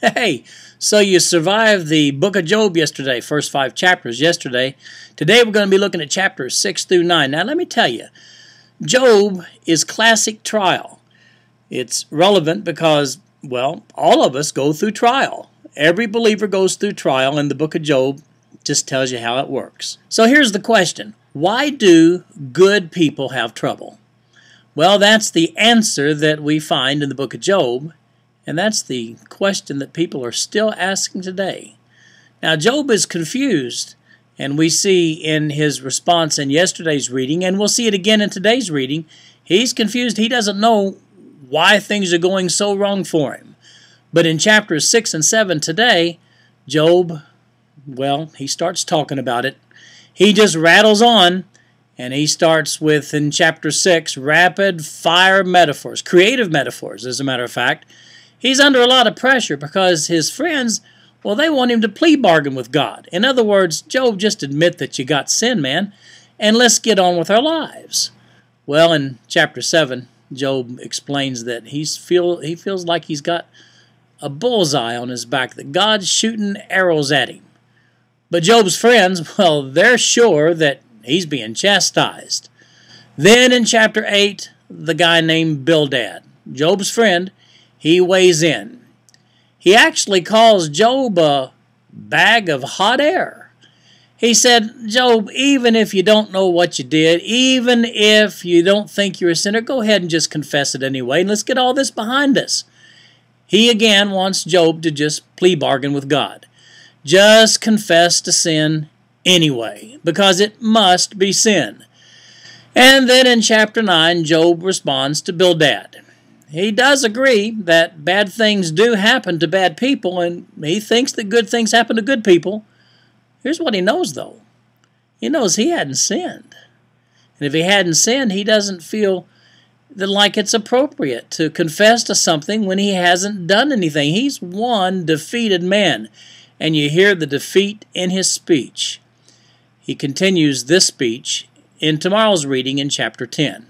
Hey, so you survived the book of Job yesterday, first 5 chapters yesterday. Today we're going to be looking at chapters 6 through 9. Now let me tell you, Job is classic trial. It's relevant because, well, all of us go through trial. Every believer goes through trial, and the book of Job just tells you how it works. So here's the question. Why do good people have trouble? Well, that's the answer that we find in the book of Job. And that's the question that people are still asking today. Now, Job is confused, and we see in his response in yesterday's reading, and we'll see it again in today's reading, he's confused. He doesn't know why things are going so wrong for him. But in chapters 6 and 7 today, Job, well, he starts talking about it. He just rattles on, and he starts with, in chapter 6, rapid-fire metaphors, creative metaphors, as a matter of fact. He's under a lot of pressure because his friends, well, they want him to plea bargain with God. In other words, Job, just admit that you got sin, man, and let's get on with our lives. Well, in chapter 7, Job explains that he feels like he's got a bullseye on his back, that God's shooting arrows at him. But Job's friends, well, they're sure that he's being chastised. Then in chapter 8, the guy named Bildad, Job's friend, he weighs in. He actually calls Job a bag of hot air. He said, Job, even if you don't know what you did, even if you don't think you're a sinner, go ahead and just confess it anyway, and let's get all this behind us. He again wants Job to just plea bargain with God. Just confess to sin anyway, because it must be sin. And then in chapter 9, Job responds to Bildad. He does agree that bad things do happen to bad people, and he thinks that good things happen to good people. Here's what he knows, though. He knows he hadn't sinned. And if he hadn't sinned, he doesn't feel like it's appropriate to confess to something when he hasn't done anything. He's one defeated man, and you hear the defeat in his speech. He continues this speech in tomorrow's reading in chapter 10.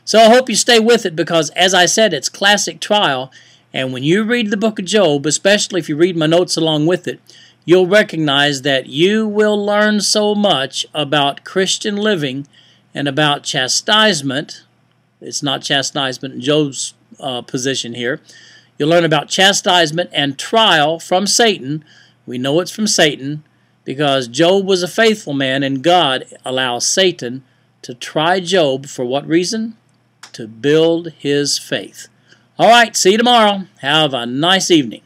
So I hope you stay with it because, as I said, it's classic trial. And when you read the book of Job, especially if you read my notes along with it, you'll recognize that you will learn so much about Christian living and about chastisement. It's not chastisement in Job's position here. You'll learn about chastisement and trial from Satan. We know it's from Satan because Job was a faithful man, and God allows Satan to try Job for what reason? To build his faith. All right, see you tomorrow. Have a nice evening.